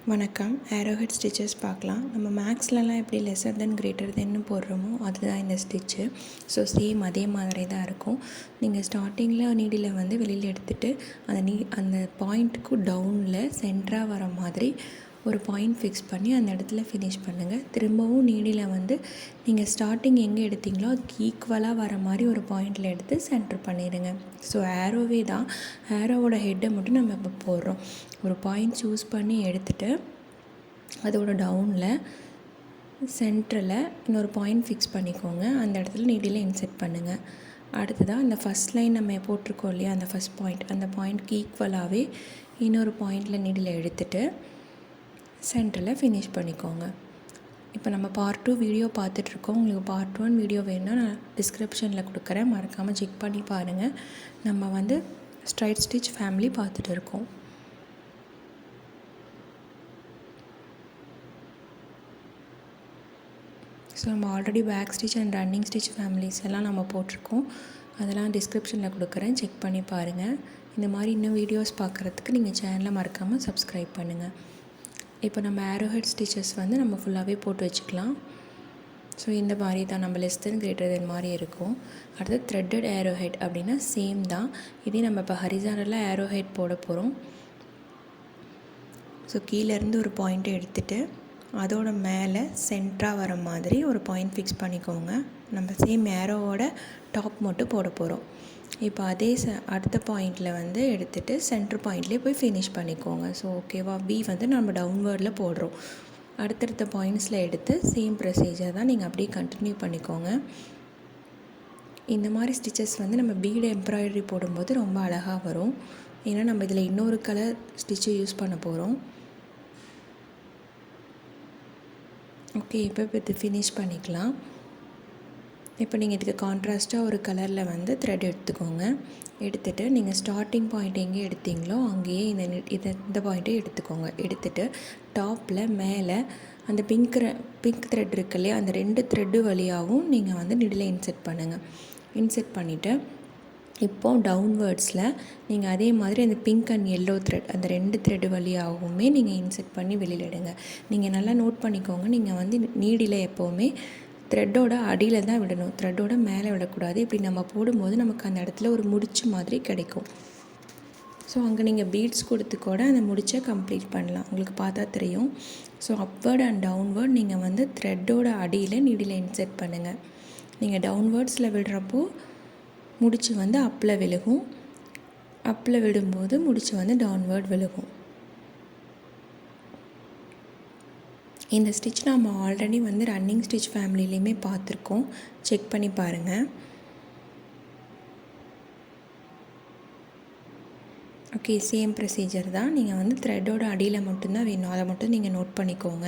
வணக்கம். ஏரோஹெட் ஸ்டிச்சஸ் பார்க்கலாம். நம்ம மேக்ஸ்லலாம் எப்படி லெஸ்ஸர் தென் கிரேட்டர் தென்னு போடுறோமோ அதுதான் இந்த ஸ்டிச்சு. ஸோ சேம் அதே மாதிரி தான் இருக்கும். நீங்கள் ஸ்டார்டிங்கில் நீடில் வந்து வெளியில் எடுத்துகிட்டு அந்த பாயிண்ட்டுக்கு டவுனில் சென்டராக வர மாதிரி ஒரு பாயிண்ட் ஃபிக்ஸ் பண்ணி அந்த இடத்துல ஃபினிஷ் பண்ணுங்கள். திரும்பவும் நீடில் வந்து நீங்கள் ஸ்டார்டிங் எங்கே எடுத்தீங்களோ அதுக்கு ஈக்குவலாக வர மாதிரி ஒரு பாயிண்டில் எடுத்து சென்டர் பண்ணிடுங்க. ஸோ ஏரோவே தான். ஏரோவோட ஹெட்டை மட்டும் நம்ம இப்போ போடுறோம். ஒரு பாயிண்ட் சூஸ் பண்ணி எடுத்துகிட்டு அதோட டவுனில் சென்டரில் இன்னொரு பாயிண்ட் ஃபிக்ஸ் பண்ணிக்கோங்க. அந்த இடத்துல நீடில் இன்செர்ட் பண்ணுங்கள். அடுத்ததாக இந்த ஃபஸ்ட் லைன் நம்ம போட்டிருக்கோம் இல்லையா, அந்த ஃபஸ்ட் பாயிண்ட், அந்த பாயிண்ட்க்கு ஈக்குவலாகவே இன்னொரு பாயிண்டில் நீடில் எடுத்துகிட்டு சென்டரில் ஃபினிஷ் பண்ணிக்கோங்க. இப்போ நம்ம பார்ட் 2 வீடியோ பார்த்துட்ருக்கோம். உங்களுக்கு பார்ட் 1 வீடியோ வேணுன்னா நான் டிஸ்கிரிப்ஷனில் கொடுக்குறேன், மறக்காமல் செக் பண்ணி பாருங்கள். நம்ம வந்து ஸ்ட்ரைட் ஸ்டிச் ஃபேமிலி பார்த்துட்டு இருக்கோம். ஸோ நம்ம already back stitch and running stitch families எல்லாம் நம்ம போட்டிருக்கோம். அதெல்லாம் டிஸ்கிரிப்ஷனில் கொடுக்குறேன், செக் பண்ணி பாருங்கள். இந்த மாதிரி இன்னும் வீடியோஸ் பார்க்குறதுக்கு நீங்கள் சேனலை மறக்காமல் சப்ஸ்கிரைப் பண்ணுங்கள். இப்போ நம்ம ஏரோஹெட் ஸ்டிச்சஸ் வந்து நம்ம ஃபுல்லாகவே போட்டு வச்சுக்கலாம். ஸோ இந்த மாதிரி தான் நம்ம லெஸ் தென் கிரேட்டர் தென் மாதிரி இருக்கும். அடுத்து த்ரெட்டட் ஏரோஹெட் அப்படின்னா சேம் தான். இதே நம்ம இப்போ ஹரிசாண்டலாக ஏரோஹெட் போட போகிறோம். ஸோ கீழேருந்து ஒரு பாயிண்ட்டை எடுத்துகிட்டு அதோட மேலே சென்டராக வர மாதிரி ஒரு பாயிண்ட் ஃபிக்ஸ் பண்ணிக்கோங்க. நம்ம சேம் ஏரோவோட டாப் மட்டும் போட போகிறோம். இப்போ அதே அடுத்த பாயிண்டில் வந்து எடுத்துகிட்டு சென்டர் பாயிண்ட்லேயே போய் ஃபினிஷ் பண்ணிக்கோங்க. ஸோ ஓகேவா, பி வந்து நம்ம டவுன்வேர்டில் போடுறோம். அடுத்தடுத்த பாயிண்ட்ஸில் எடுத்து சேம் ப்ரொசீஜர் தான் நீங்கள் அப்படியே கண்டினியூ பண்ணிக்கோங்க. இந்த மாதிரி ஸ்டிச்சஸ் வந்து நம்ம பீடு எம்ப்ராய்டரி போடும்போது ரொம்ப அழகாக வரும். ஏன்னா நம்ம இதில் இன்னொரு கலர் ஸ்டிச்சு யூஸ் பண்ண போகிறோம். ஓகே, இப்போ இது ஃபினிஷ் பண்ணிக்கலாம். இப்போ நீங்கள் இதுக்கு கான்ட்ராஸ்ட்டாக ஒரு கலரில் வந்து த்ரெட் எடுத்துக்கோங்க. எடுத்துகிட்டு நீங்கள் ஸ்டார்டிங் பாயிண்ட் எங்கே எடுத்தீங்களோ அங்கேயே இந்த பாயிண்ட்டை எடுத்துக்கோங்க. எடுத்துகிட்டு டாப்பில் மேலே அந்த பிங்க் த்ரெட் இருக்கு இல்லையா, அந்த 2 த்ரெட்டு வழியாகவும் நீங்கள் வந்து நீடில் இன்செர்ட் பண்ணுங்கள். இன்செர்ட் பண்ணிவிட்டு இப்போது டவுன்வேர்ட்ஸில் நீங்கள் அதே மாதிரி அந்த பிங்க் அண்ட் எல்லோ த்ரெட், அந்த 2 த்ரெட்டு வழியாகவுமே நீங்கள் இன்செர்ட் பண்ணி வெளியில் எடுங்க. நீங்கள் நல்லா நோட் பண்ணிக்கோங்க, நீங்கள் வந்து நீடில் எப்போவுமே த்ரெட்டோட அடியில் தான் விடணும், த்ரெட்டோட மேலே விடக்கூடாது. இப்படி நம்ம போடும்போது நமக்கு அந்த இடத்துல ஒரு முடிச்சு மாதிரி கிடைக்கும். ஸோ அங்கே நீங்கள் பீட்ஸ் கொடுத்து கூட அந்த முடிச்சை கம்ப்ளீட் பண்ணலாம். உங்களுக்கு பார்த்தா தெரியும். ஸோ அப்வர்ட் அண்ட் டவுன்வேர்ட் நீங்கள் வந்து த்ரெட்டோட அடியில் நீடில் இன்செர்ட் பண்ணுங்கள். நீங்கள் டவுன்வேர்ட்ஸில் விடுறப்போ முடிச்சு வந்து அப்பில் விழுகும், அப்பில் விடும்போது முடிச்சு வந்து டவுன்வேர்ட் விழுகும். இந்த ஸ்டிச் நம்ம ஆல்ரெடி வந்து ரன்னிங் ஸ்டிச் ஃபேமிலிலையுமே பார்த்துருக்கோம், செக் பண்ணி பாருங்கள். ஓகே, சேம் ப்ரொசீஜர் தான். நீங்கள் வந்து த்ரெட்டோட அடியில் மட்டும்தான் வேணும், அதை மட்டும் நீங்கள் நோட் பண்ணிக்கோங்க.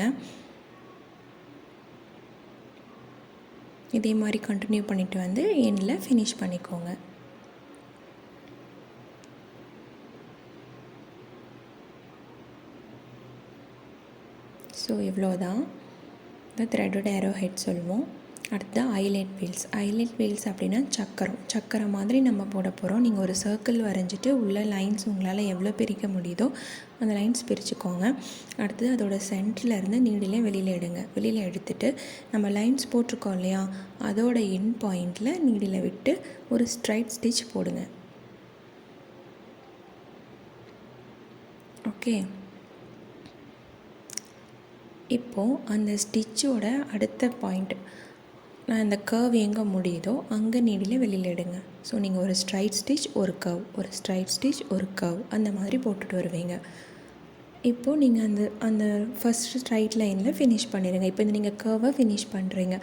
இதே மாதிரி கண்டினியூ பண்ணிவிட்டு வந்து எண்டில் ஃபினிஷ் பண்ணிக்கோங்க. ஸோ இவ்வளோ தான் இந்த த்ரெட்டோட ஏரோஹெட் சொல்லுவோம். அடுத்து ஐலைட் வீல்ஸ். ஐலைட் வீல்ஸ் அப்படின்னா சக்கரம் மாதிரி நம்ம போட போகிறோம். நீங்கள் ஒரு சர்க்கிள் வரைஞ்சிட்டு உள்ள லைன்ஸ் உங்களால் எவ்வளோ பிரிக்க முடியுதோ அந்த லைன்ஸ் பிரிச்சுக்கோங்க. அடுத்து அதோட சென்டர்லேருந்து நீடிலே வெளியில் எடுங்க. வெளியில் எடுத்துகிட்டு நம்ம லைன்ஸ் போட்டிருக்கோம் இல்லையா, அதோட எண்ட் பாயிண்டில் நீடில் விட்டு ஒரு ஸ்ட்ரைட் ஸ்டிச் போடுங்க. ஓகே, இப்போது அந்த ஸ்டிச்சோட அடுத்த பாயிண்ட், நான் இந்த கர்வ் எங்கே முடியுதோ அங்கே நீடில் வெளியில் எடுங்க. ஸோ நீங்கள் ஒரு ஸ்ட்ரைட் ஸ்டிச், ஒரு கர்வ், ஒரு ஸ்ட்ரைட் ஸ்டிச், ஒரு கர்வ், அந்த மாதிரி போட்டுட்டு வருவீங்க. இப்போது நீங்கள் அந்த ஃபஸ்ட்டு ஸ்ட்ரைட் லைனில் ஃபினிஷ் பண்ணிடுங்க. இப்போ நீங்கள் கர்வை ஃபினிஷ் பண்ணுறீங்க.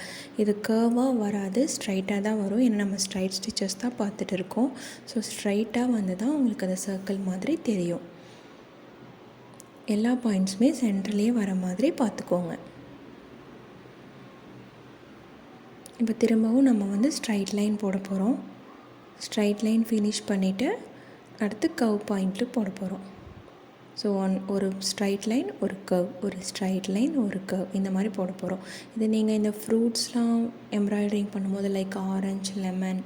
இது கர்வாக வராது, ஸ்ட்ரைட்டாக தான் வரும். ஏன்னா நம்ம ஸ்ட்ரைட் ஸ்டிச்சஸ் தான் பார்த்துட்டு இருக்கோம். ஸோ ஸ்ட்ரைட்டாக வந்து தான் உங்களுக்கு அந்த சர்க்கிள் மாதிரி தெரியும். எல்லா பாயிண்ட்ஸுமே சென்டர்லேயே வர மாதிரி பார்த்துக்கோங்க. இப்போ திரும்பவும் நம்ம வந்து ஸ்ட்ரைட் லைன் போட போகிறோம். ஸ்ட்ரைட் லைன் ஃபினிஷ் பண்ணிவிட்டு அடுத்து கர்வ் பாயிண்ட்டில் போட போகிறோம். ஸோ ஒரு ஸ்ட்ரைட் லைன், ஒரு கர்வ், ஒரு ஸ்ட்ரைட் லைன், ஒரு கர்வ், இந்த மாதிரி போட போகிறோம். இது நீங்கள் இந்த ஃப்ரூட்ஸ்லாம் எம்ப்ராய்டரிங் பண்ணும்போது லைக் ஆரஞ்சு, லெமன்,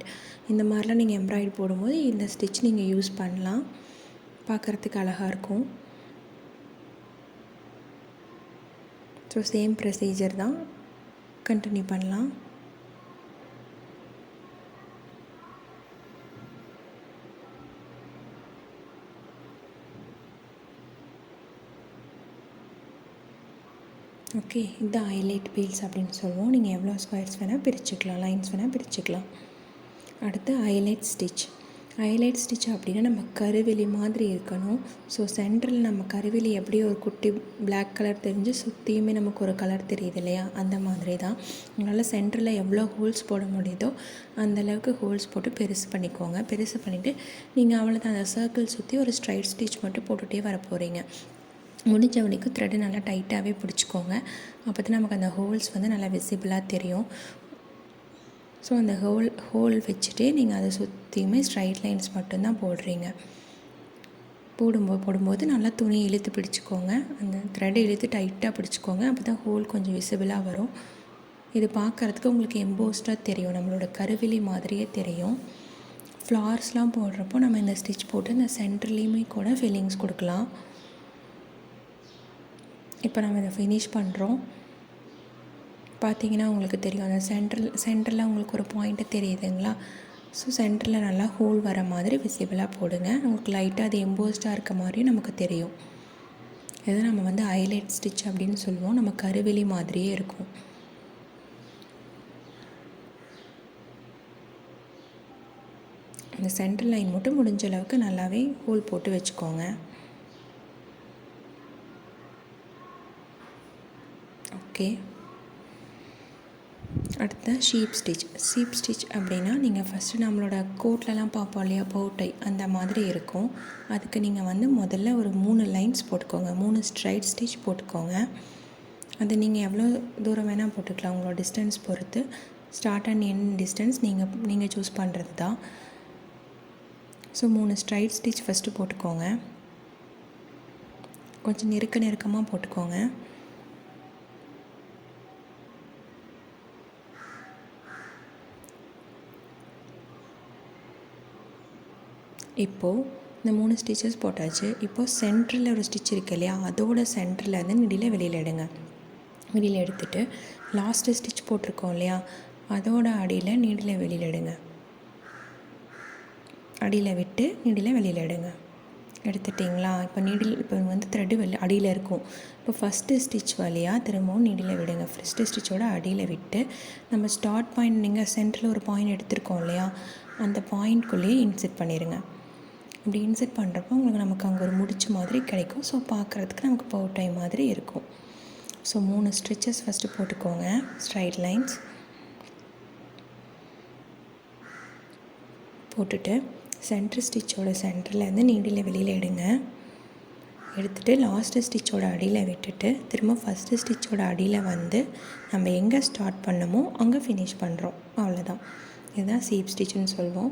இந்த மாதிரிலாம் நீங்கள் எம்ப்ராய்டரி போடும்போது இந்த ஸ்டிச் நீங்கள் யூஸ் பண்ணலாம். பார்க்குறதுக்கு அழகாக இருக்கும். ஸோ சேம் ப்ரொசீஜர் தான், கண்டினியூ பண்ணலாம். ஓகே, இது ஹைலைட் பீல்ஸ் அப்படின்னு சொல்லுவோம். நீங்கள் எவ்வளோ ஸ்கொயர்ஸ் வேணால் பிரிச்சுக்கலாம், லைன்ஸ் வேணால் பிரிச்சுக்கலாம். அடுத்து ஹைலைட் ஸ்டிச். ஹைலைட் ஸ்டிச் அப்படின்னா நம்ம கருவிழி மாதிரி இருக்கணும். ஸோ சென்டரில் நம்ம கருவிழி எப்படி ஒரு குட்டி பிளாக் கலர் தெரிஞ்சு சுற்றியுமே நமக்கு ஒரு கலர் தெரியுது இல்லையா, அந்த மாதிரி தான். உங்களால் சென்டரில் எவ்வளோ ஹோல்ஸ் போட முடியுதோ அந்தளவுக்கு ஹோல்ஸ் போட்டு பெருசு பண்ணிக்கோங்க. பெருசு பண்ணிவிட்டு நீங்கள் அவ்வளோதான், அந்த சர்க்கிள் சுற்றி ஒரு ஸ்ட்ரைட் ஸ்டிச் மட்டும் போட்டுகிட்டே வர போகிறீங்க. முடிஞ்ச வரைக்கும் த்ரெட்டு நல்லா டைட்டாகவே பிடிச்சிக்கோங்க. அப்போ தான் நமக்கு அந்த ஹோல்ஸ் வந்து நல்லா விசிபிளாக தெரியும். ஸோ அந்த ஹோல் வச்சுட்டு நீங்கள் அதை சுற்றியுமே ஸ்ட்ரைட் லைன்ஸ் மட்டும்தான் போடுறீங்க. போடும்போது நல்லா துணி இழுத்து பிடிச்சிக்கோங்க. அந்த த்ரெட்டை இழுத்து டைட்டாக பிடிச்சிக்கோங்க. அப்போ தான் ஹோல் கொஞ்சம் விசிபிளாக வரும். இது பார்க்குறதுக்கு உங்களுக்கு எம்போஸ்டாக தெரியும், நம்மளோட கருவிழி மாதிரியே தெரியும். ஃப்ளார்ஸ்லாம் போடுறப்போ நம்ம இந்த ஸ்டிச் போட்டு இந்த சென்டர்லேயுமே கூட ஃபில்லிங்ஸ் கொடுக்கலாம். இப்போ நம்ம இதை ஃபினிஷ் பண்ணுறோம். பார்த்தீங்கன்னா உங்களுக்கு தெரியும், அந்த சென்டரில் உங்களுக்கு ஒரு பாயிண்ட்டு தெரியுதுங்களா. ஸோ சென்டரில் நல்லா ஹோல் வர மாதிரி விசிபிளாக போடுங்க. உங்களுக்கு லைட்டாக அது எம்போஸ்டாக இருக்க மாதிரியும் நமக்கு தெரியும். இதை நம்ம வந்து ஹைலைட் ஸ்டிச் அப்படின்னு சொல்லுவோம். நம்ம கருவிழி மாதிரியே இருக்கும். அந்த சென்டர் லைன் மட்டும் முடிஞ்ச அளவுக்கு நல்லாவே ஹோல் போட்டு வச்சுக்கோங்க. ஓகே, அடுத்த ஷீப் ஸ்டிச் அப்படின்னா நீங்கள் ஃபஸ்ட்டு நம்மளோட கோட்லலாம் பார்ப்போம் இல்லையா, பவுட்டை அந்த மாதிரி இருக்கும். அதுக்கு நீங்கள் வந்து முதல்ல ஒரு 3 லைன்ஸ் போட்டுக்கோங்க, 3 ஸ்ட்ரைட் ஸ்டிச் போட்டுக்கோங்க. அது நீங்கள் எவ்வளோ தூரம் வேணால் போட்டுக்கலாம், உங்களோட டிஸ்டன்ஸ் பொறுத்து. ஸ்டார்ட் அண்ட் எண்ட் டிஸ்டன்ஸ் நீங்கள் சூஸ் பண்ணுறது தான். ஸோ 3 ஸ்ட்ரைட் ஸ்டிச் ஃபஸ்ட்டு போட்டுக்கோங்க. கொஞ்சம் நெருக்கமாக போட்டுக்கோங்க. இப்போது இந்த 3 ஸ்டிச்சஸ் போட்டாச்சு. இப்போது சென்டரில் ஒரு ஸ்டிச் இருக்குது இல்லையா, அதோட சென்டரில் வந்து நெடியில் வெளியில் எடுங்க. வெளியில் எடுத்துகிட்டு லாஸ்ட்டு ஸ்டிச் போட்டிருக்கோம் இல்லையா, அதோட அடியில் நீடில் வெளியில் எடுங்க. அடியில் விட்டு நீடில் வெளியில் எடுங்க. எடுத்துட்டிங்களா? இப்போ வந்து த்ரெட்டு அடியில் இருக்கும். இப்போ ஃபஸ்ட்டு ஸ்டிச் வழியாக திரும்பவும் நீடில் விடுங்க. ஃபஸ்ட்டு ஸ்டிச்சோட அடியில் விட்டு நம்ம ஸ்டார்ட் பாயிண்ட், நீங்கள் சென்டரில் ஒரு பாயிண்ட் எடுத்துருக்கோம் இல்லையா, அந்த பாயிண்ட்குள்ளேயே இன்செர்ட் பண்ணிடுங்க. இப்படி இன்செர்ட் பண்ணுறப்போ நமக்கு அங்கே ஒரு முடிச்ச மாதிரி கிடைக்கும். ஸோ பார்க்குறதுக்கு நமக்கு பவுட்டை மாதிரி இருக்கும். ஸோ 3 ஸ்டிச்சஸ் ஃபஸ்ட்டு போட்டுக்கோங்க, ஸ்ட்ரைட் லைன்ஸ் போட்டுட்டு சென்டர் ஸ்டிச்சோட சென்டர்லேருந்து நீடில் வெளியில் எடுங்க. எடுத்துகிட்டு லாஸ்ட்டு ஸ்டிச்சோட அடியில் விட்டுட்டு திரும்ப ஃபஸ்ட்டு ஸ்டிச்சோட அடியில் வந்து நம்ம எங்கே ஸ்டார்ட் பண்ணமோ அங்கே ஃபினிஷ் பண்ணுறோம். அவ்வளோதான். இதுதான் சீப் ஸ்டிச்சுன்னு சொல்லுவோம்.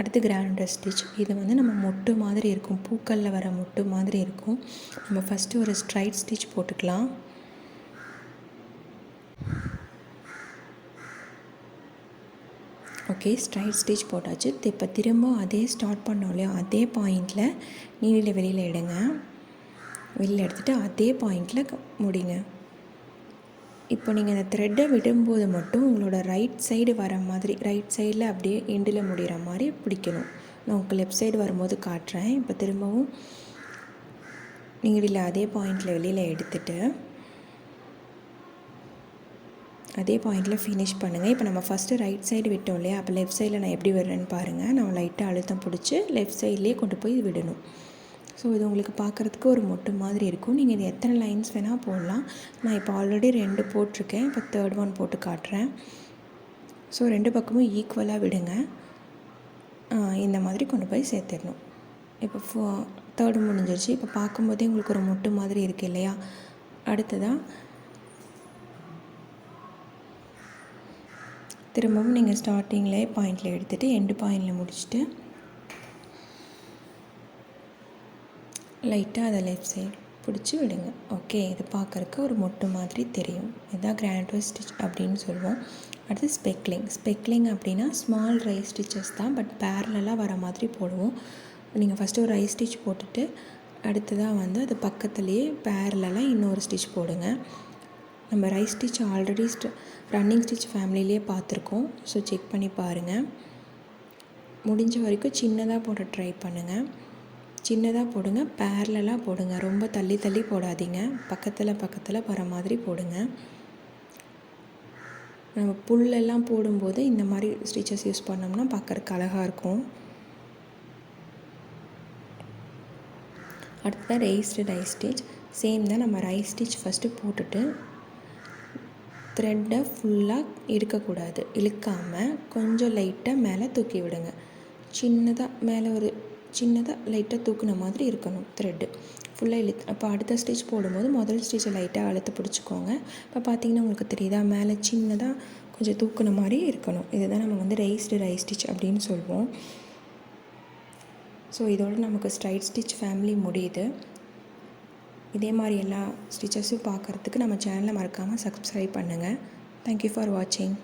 அடுத்து கிரானுலர் ஸ்டிச். இது வந்து நம்ம மொட்டு மாதிரி இருக்கும், பூக்களில் வர மொட்டு மாதிரி இருக்கும். நம்ம ஃபஸ்ட்டு ஒரு ஸ்ட்ரைட் ஸ்டிச் போட்டுக்கலாம். ஓகே, ஸ்ட்ரைட் ஸ்டிச் போட்டாச்சு. இப்போ திரும்ப அதே ஸ்டார்ட் பண்ணோம் இல்லையா, அதே பாயிண்டில் நீடில் வெளியில் எடுங்க. வெளியில் எடுத்துகிட்டு அதே பாயிண்டில் முடிங்க. இப்போ நீங்கள் இந்த த்ரெட்டை விடும்போது மட்டும் உங்களோட ரைட் சைடு வர மாதிரி, ரைட் சைடில் அப்படியே எண்டில் முடிகிற மாதிரி பிடிக்கணும். நான் உங்களுக்கு லெஃப்ட் சைடு வரும்போது காட்டுறேன். இப்போ திரும்பவும் நீடில் அதே பாயிண்டில் வெளியில் எடுத்துகிட்டு அதே பாயிண்டில் ஃபினிஷ் பண்ணுங்கள். இப்போ நம்ம ஃபஸ்ட்டு ரைட் சைடு விட்டோம் இல்லையா, அப்போ லெஃப்ட் சைடில் நான் எப்படி விடுறேன்னு பாருங்கள். நம்ம லைட்டாக அழுத்தம் பிடிச்சி லெஃப்ட் சைட்லேயே கொண்டு போய் விடணும். ஸோ இது உங்களுக்கு பார்க்குறதுக்கு ஒரு மொட்டு மாதிரி இருக்கும். நீங்கள் இது எத்தனை லைன்ஸ் வேணால் போடலாம். நான் இப்போ ஆல்ரெடி 2 போட்டிருக்கேன். இப்போ 3rd one போட்டு காட்டுறேன். ஸோ 2 பக்கமும் ஈக்குவலாக விடுங்க. இந்த மாதிரி கொண்டு போய் சேர்த்துடணும். இப்போ 3rd முடிஞ்சிருச்சு. இப்போ பார்க்கும்போதே உங்களுக்கு ஒரு மொட்டு மாதிரி இருக்குது இல்லையா. அடுத்ததாக திரும்பவும் நீங்கள் ஸ்டார்டிங்கில் பாயிண்டில் எடுத்துகிட்டு எண்டு பாயிண்டில் முடிச்சுட்டு லைட்டாக அதை லெஃப்ட் சைடு பிடிச்சி விடுங்க. ஓகே, இது பார்க்குறக்கு ஒரு மொட்டு மாதிரி தெரியும். இதுதான் கிரானுலர் ஸ்டிச் அப்படின்னு சொல்லுவோம். அடுத்து ஸ்பெக்லிங் அப்படின்னா ஸ்மால் ரைஸ் ஸ்டிச்சஸ் தான், பட் பேரலாக வர மாதிரி போடுவோம். நீங்கள் ஃபஸ்ட்டு ஒரு ரைஸ் ஸ்டிச் போட்டுட்டு அடுத்ததாக வந்து அது பக்கத்துலேயே பேரலாக இன்னொரு ஸ்டிச் போடுங்க. நம்ம rice stitch already running stitch ஃபேமிலியிலே பார்த்துருக்கோம். ஸோ செக் பண்ணி பாருங்கள். முடிஞ்ச வரைக்கும் சின்னதாக போட ட்ரை பண்ணுங்கள். சின்னதாக போடுங்க, பேரலாக போடுங்க. ரொம்ப தள்ளி தள்ளி போடாதீங்க. பக்கத்தில் வர மாதிரி போடுங்க. நம்ம புல்லெல்லாம் போடும்போது இந்த மாதிரி ஸ்டிச்சஸ் யூஸ் பண்ணோம்னா பார்க்குறக்கு அழகாக இருக்கும். அடுத்ததாக ரெய்ஸ்டு டை ஸ்டிச். சேம் தான். நம்ம ரைஸ் ஸ்டிச் ஃபஸ்ட்டு போட்டுட்டு த்ரெட்டை ஃபுல்லாக இழுக்கக்கூடாது. இழுக்காமல் கொஞ்சம் லைட்டாக மேலே தூக்கி விடுங்க. மேலே ஒரு சின்னதாக லைட்டாக தூக்குன மாதிரி இருக்கணும் த்ரெட்டு ஃபுல்லாக அப்போ அடுத்த ஸ்டிச் போடும்போது முதல் ஸ்டிச்சை லைட்டாக அழுத்த பிடிச்சிக்கோங்க. இப்போ பார்த்திங்கன்னா உங்களுக்கு தெரியுதா, மேலே சின்னதாக கொஞ்சம் தூக்குன மாதிரி இருக்கணும். இதுதான் நம்ம வந்து ரெய்ஸ்டு ரைஸ் ஸ்டிச் அப்படின்னு சொல்லுவோம். ஸோ இதோடு நமக்கு ஸ்ட்ரைட் ஸ்டிச் ஃபேமிலி முடியுது. இதே மாதிரி எல்லா ஸ்டிச்சஸும் பார்க்குறதுக்கு நம்ம சேனலை மறக்காமல் சப்ஸ்கிரைப் பண்ணுங்கள். தேங்க்யூ ஃபார் வாட்சிங்.